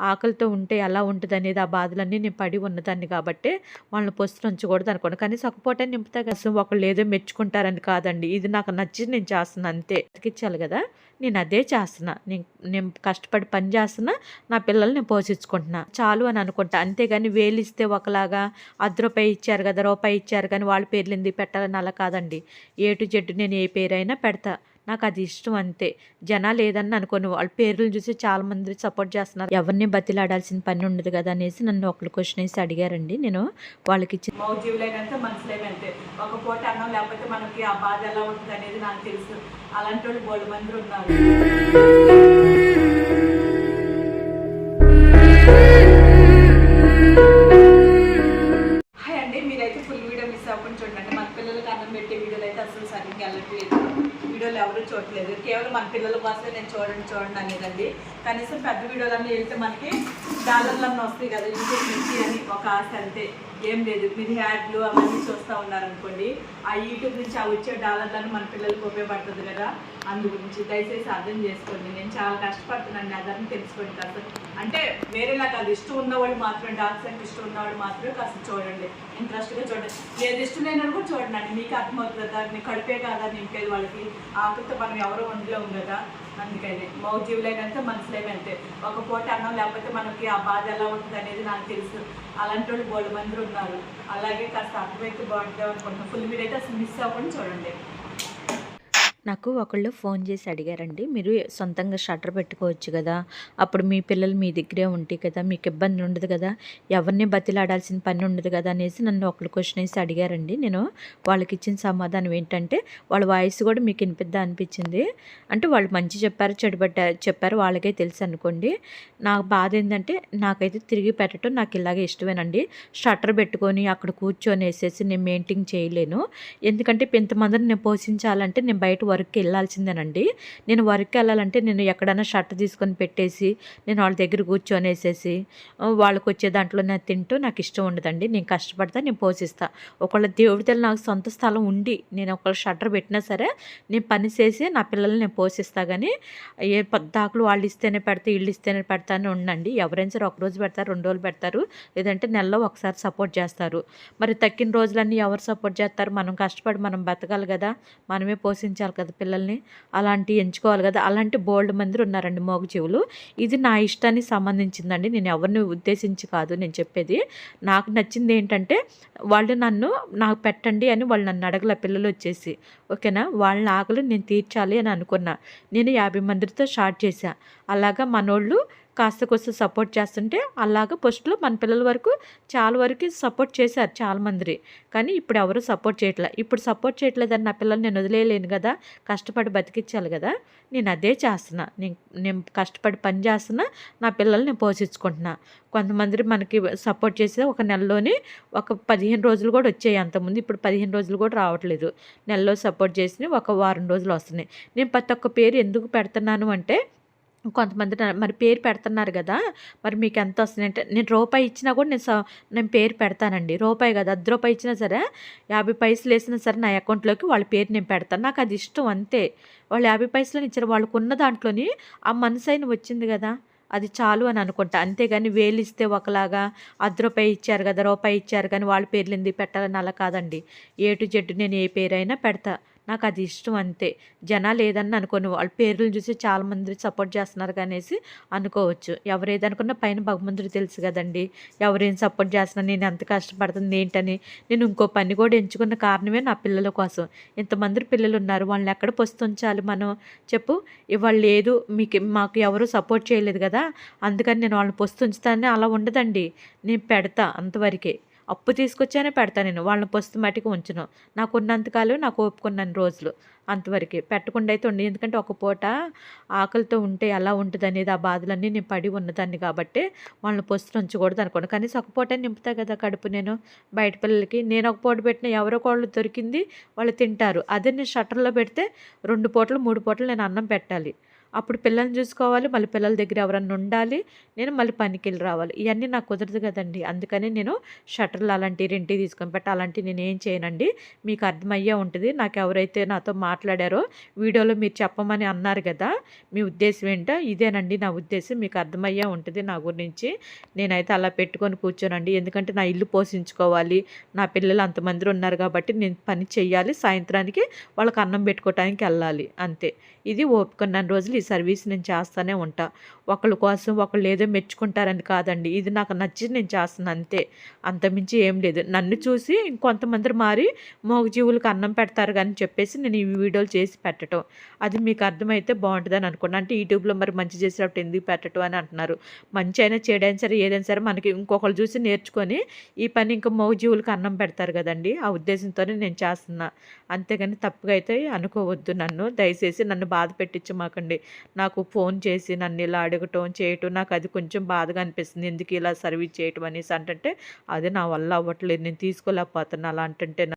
ఆకలితో ఉంటే ఎలా ఉంటదనేది ఆ బాధలన్నీ నేను పడి ఉన్నదాన్ని కాబట్టే వాళ్ళని పొస్తులు ఉంచకూడదు అనుకోను. కనీసం ఒక పూటే నింపుతా కదా! ఒకళ్ళు ఏదో మెచ్చుకుంటారని కాదండి. ఇది నాకు నచ్చి నేను చేస్తున్నా అంతే. బతికిచ్చాలి గదా! నేను అదే చేస్తున్నా. నేను కష్టపడి పని చేస్తున్నా. నా పిల్లల్ని నేను పోషించుకుంటున్నా. చాలు అని అనుకుంటా. అంతేగాని వేలిస్తే ఒకలాగా రూ. 10 ఇచ్చారు గదా! రూపాయి ఇచ్చారు కానీ వాళ్ళ పేర్లు ఎందుకు పెట్టాలని అలా కాదండి. ఏ టు జెడ్ నేను ఏ పేరైనా పెడతా. నాకది ఇష్టం అంతే. జనాలు ఏదన్నా అనుకోని వాళ్ళ పేర్లను చూసి చాలామంది సపోర్ట్ చేస్తున్నారు. ఎవరిని బతిలాడాల్సిన పని ఉండదు కదా అనేసి నన్ను ఒకళ్ళు క్వశ్చన్ వేసి అడిగారండి. నేను వాళ్ళకిచ్చిన మౌజీవులైనంతే మనసులేనంతే. ఒక పూట అన్నం లేకపోతే మనకి ఆ బాధ ఎలా ఉంటుంది అనేది నాకు తెలుసు. అలాంటి వాళ్ళు బోల్డు మంది ఉన్నారు. హాయ్ అండి, మీరైతే ఫుల్ వీడియో మిస్ అవ్వకుండా చూడండి. మన పిల్లలకి అన్నం పెట్టే వీడియోలు అయితే అసలు సరిగ్గా వెళ్ళట్లేదు. వీడియోలు ఎవరు చూడట్లేదు. కేవలం మన పిల్లల కోసమే నేను చూడండి అనేదండి. కనీసం పెద్ద వీడియోలన్నీ వెళ్తే మనకి డాలర్లన్నీ వస్తాయి కదా యూట్యూబ్ నుంచి అని ఒక ఆశ అంతే. ఏం లేదు, మీరు యాడ్లు అవన్నీ చూస్తూ ఉన్నారనుకోండి, ఆ యూట్యూబ్ నుంచి ఆ వచ్చే డాలర్లను మన పిల్లలకు ఉపయోగపడుతుంది కదా. అందు గురించి దయచేసి అర్థం చేసుకోండి. నేను చాలా కష్టపడుతున్నాను, అర్థం తెలుసుకోండి కాస్త. అంటే వేరేలా కాదు, ఇష్టం ఉన్నవాళ్ళు మాత్రమే, డాక్స్ అంటే ఇష్టం ఉన్నవాళ్ళు మాత్రమే కాస్త చూడండి, ఇంట్రెస్ట్గా చూడండి. ఏది ఇష్టం లేని కూడా చూడండి, మీకు అర్థమవుతుంది కదా. మీ కడిపే కాదా నింపేది వాళ్ళకి, ఆకలితో మనం ఎవరో వండలేము కదా. అందుకని మౌజీవులైనంతే మనసులేనంతే. ఒక పూట అన్నం లేకపోతే మనకి ఆ బాధ ఎలా ఉంటుంది అనేది నాకు తెలుసు. అలాంటి వాళ్ళు బోల్డు మంది ఉన్నారు. అలాగే కాస్త అర్థమైతే బాగుంటుంది అనుకుంటున్నాను. ఫుల్ వీడియో అయితే అసలు మిస్ అవ్వకుండా చూడండి. నాకు ఒకళ్ళు ఫోన్ చేసి అడిగారండి, మీరు సొంతంగా షట్టర్ పెట్టుకోవచ్చు కదా, అప్పుడు మీ పిల్లలు మీ దగ్గరే ఉంటాయి కదా, మీకు ఇబ్బంది ఉండదు కదా, ఎవరిని బతిలాడాల్సిన పని ఉండదు కదా అనేసి నన్ను ఒకళ్ళు క్వశ్చన్ వేసి అడిగారండి. నేను వాళ్ళకి ఇచ్చిన సమాధానం ఏంటంటే, వాళ్ళ వాయిస్ కూడా మీకు వినిపిద్దా అనిపించింది. అంటే వాళ్ళు మంచి చెప్పారు, చెప్పారు, వాళ్ళకే తెలుసు అనుకోండి. నాకు బాధ ఏంటంటే, నాకైతే తిరిగి పెట్టడం నాకు ఇలాగే ఇష్టమేనండి. షట్టర్ పెట్టుకొని అక్కడ కూర్చొని వేసేసి నేను మెయింటైన్ చేయలేను. ఎందుకంటే ఇంతమందిని నేను పోషించాలంటే నేను బయట వర్క్కి వెళ్ళాల్సిందేనండి. నేను వర్క్కి వెళ్ళాలంటే నేను ఎక్కడైనా షర్ట్ తీసుకొని పెట్టేసి నేను వాళ్ళ దగ్గర కూర్చొనేసేసి వాళ్ళకి వచ్చే దాంట్లో నేను తింటూ నాకు ఇష్టం ఉండదండి. నేను కష్టపడతా, నేను పోషిస్తా. ఒకళ్ళ దేవుడి తల్లి నాకు సొంత స్థలం ఉండి నేను ఒకళ్ళ షట్టర్ పెట్టినా సరే నేను పని చేసి నా పిల్లల్ని నేను పోషిస్తా. కానీ ఏ పద్దాకులు వాళ్ళు ఇస్తేనే పెడతా, వీళ్ళు ఇస్తేనే పెడతా అని ఉండండి. ఎవరైనా సరే ఒకరోజు పెడతారు, 2 రోజులు పెడతారు, లేదంటే నెలలో ఒకసారి సపోర్ట్ చేస్తారు. మరి తక్కిన రోజులన్నీ ఎవరు సపోర్ట్ చేస్తారు? మనం కష్టపడి మనం బతకాలి కదా, మనమే పోషించాలి కదా పిల్లల్ని. అలాంటివి ఎంచుకోవాలి కదా. అలాంటి బోల్డ్ మంది ఉన్నారండి మోగజీవులు. ఇది నా ఇష్టానికి సంబంధించిందండి. నేను ఎవరిని ఉద్దేశించి కాదు నేను చెప్పేది. నాకు నచ్చింది ఏంటంటే, వాళ్ళు నాకు పెట్టండి అని వాళ్ళు నన్ను అడగల పిల్లలు వచ్చేసి. ఓకేనా, వాళ్ళ ఆకలి నేను తీర్చాలి అని అనుకున్నా. నేను 50 మందితో స్టార్ట్ చేశా. అలాగా మనోళ్ళు కాస్త కోస్త సపోర్ట్ చేస్తుంటే అలాగా ఫస్ట్లో మన పిల్లల వరకు చాలా వరకు సపోర్ట్ చేశారు చాలామంది. కానీ ఇప్పుడు ఎవరు సపోర్ట్ చేయట్లేదు. ఇప్పుడు సపోర్ట్ చేయట్లేదని నా పిల్లల్ని నేను వదిలేయలేను కదా, కష్టపడి బతికించాలి కదా. నేను అదే చేస్తున్నా. నేను కష్టపడి పని చేస్తున్నా, నా పిల్లల్ని నేను పోషించుకుంటున్నా. కొంతమంది మనకి సపోర్ట్ చేసి ఒక నెలలోనే ఒక 15 రోజులు కూడా వచ్చాయి అంతకుముందు. ఇప్పుడు 15 రోజులు కూడా రావట్లేదు. నెలలో సపోర్ట్ చేసి ఒక వారం రోజులు వస్తున్నాయి. నేను ప్రతి ఒక్క పేరు ఎందుకు పెడుతున్నాను అంటే, కొంతమంది మరి పేరు పెడుతున్నారు కదా, మరి మీకు ఎంత వస్తుందంటే, నేను రూపాయి ఇచ్చినా కూడా నేను పేరు పెడతానండి. రూపాయి కదా, రూపాయి ఇచ్చినా సరే 50 పైసలు వేసినా సరే నా అకౌంట్లోకి వాళ్ళ పేరు నేను పెడతాను. నాకు అది ఇష్టం అంతే. వాళ్ళు 50 పైసలు ఇచ్చారు, వాళ్ళకు ఉన్న దాంట్లోని ఆ మనసైన వచ్చింది కదా, అది చాలు అని అనుకుంటా. అంతేగాని వేలిస్తే ఒకలాగా రూపాయి ఇచ్చారు కదా, రూపాయి ఇచ్చారు కానీ వాళ్ళ పేర్లు ఎందుకు పెట్టాలని అలా కాదండి. ఏ టు జెడ్ నేను ఏ పేరైనా పెడతా. నాకు అది ఇష్టం అంతే. జనాలు ఏదన్నా అనుకోని వాళ్ళ పేర్లను చూసి చాలామంది సపోర్ట్ చేస్తున్నారు అనేసి అనుకోవచ్చు. ఎవరు ఏదనుకున్నా పైన భగవంతుడికి తెలుసు కదండి. ఎవరేం సపోర్ట్ చేస్తున్నా, నేను ఎంత కష్టపడుతుంది ఏంటని. నేను ఇంకో పని కూడా ఎంచుకున్న కారణమే నా పిల్లల కోసం. ఇంతమంది పిల్లలు ఉన్నారు, వాళ్ళని ఎక్కడ పొస్తుంచాలి మనం చెప్పు. ఇవాళ లేదు, మాకు ఎవరు సపోర్ట్ చేయలేదు కదా, అందుకని నేను వాళ్ళని పొస్తుంచుతానని అలా ఉండదండి. నేను పెడతా అంతవరకే. అప్పు తీసుకొచ్చానే పెడతా, నేను వాళ్ళని పొస్తు మట్టికి ఉంచను. నాకు ఉన్నంతకాలం నాకు ఓపుకున్నాను రోజులు అంతవరకే. పెట్టకుండా అయితే ఉండి, ఎందుకంటే ఒక పూట ఆకలితో ఉంటే ఎలా ఉంటుంది అనేది ఆ బాధలన్నీ నేను పడి ఉన్నదాన్ని కాబట్టి వాళ్ళని పొస్తు ఉంచకూడదు అనుకోండి. కనీసం ఒక పూట నింపుతా కదా కడుపు. నేను బయట పిల్లలకి నేను ఒక పూట పెట్టిన ఎవరో వాళ్ళు దొరికింది వాళ్ళు తింటారు. అదే నేను షట్టర్లో పెడితే 2 పూటలు 3 పూటలు నేను అన్నం పెట్టాలి. అప్పుడు పిల్లల్ని చూసుకోవాలి, మళ్ళీ పిల్లల దగ్గర ఎవరన్నా ఉండాలి, నేను మళ్ళీ పనికెళ్ళి రావాలి. ఇయన్నీ నాకు కుదరదు కదండీ! అందుకని నేను షట్టర్లు అలాంటియి రెంట్‌కి తీసుకొని పెట్ట అలాంటియి నేనేం చేయనండి. మీకు అర్థమయ్యే ఉంటది. నాకెవరైతే నాతో మాట్లాడారో వీడియోలో మీరు చెప్పమని అన్నారు గదా! మీ ఉద్దేశ్యం ఏంటో ఇదేనండి నా ఉద్దేశ్యం. మీకు అర్థమయ్యే ఉంటది నా గురించి. నేనైతే అలా పెట్టుకొని కూర్చోనండి. ఎందుకంటే నా ఇల్లు పోషించుకోవాలి. నా పిల్లలు అంతమంది ఉన్నారు కాబట్టి నేను పని చెయ్యాలి. సాయంత్రానికి వాళ్ళకి అన్నం పెట్టుకోవటానికి ఎళ్ళాలి అంతే. ఇది ఓపికన్నన్ని రోజులు ఈ సర్వీస్ నేను చేస్తానే ఉంటా. ఒకళ్ళ కోసం ఒకళ్ళు ఏదో మెచ్చుకుంటారని కాదండి. ఇది నాకు నచ్చి నేను చేస్తున్నా అంతే. అంతకుమించి ఏం లేదు. నన్ను చూసి ఇంకొంతమంది మారి మూగజీవులకు అన్నం పెడతారు అని చెప్పేసి నేను ఈ వీడియోలు చేసి పెట్టటం. అది మీకు అర్థమైతే బావుంటదని అనుకున్నా. అంటే యూట్యూబ్‌లో మరి మంచి చేసేటప్పుడు ఎందుకు పెట్టటం అని అంటున్నారు. మంచి అయినా చెడైనా సరే ఏదైనా సరే మనకి ఇంకొకళ్ళు చూసి నేర్చుకొని ఈ పని ఇంకా మూగజీవులకు అన్నం పెడతారు గదండీ! ఆ ఉద్దేశంతోనే నేను చేస్తున్నా. అంతేగాని తప్పుగా అయితే అనుకోవద్దు నన్ను. దయచేసి నన్ను బాధ పెట్టించమాకండి. నాకు ఫోన్ చేసి నన్ను ఇలా అడగటం, చేయటం నాకది కొంచెం బాధగా అనిపిస్తుంది. ఎందుకు ఇలా సర్వీస్ చేయటం అనేసి అంటంటే, అది నా వల్ల అవ్వట్లేదు. నేను తీసుకోలేకపోతున్నా అలా అంటుంటే.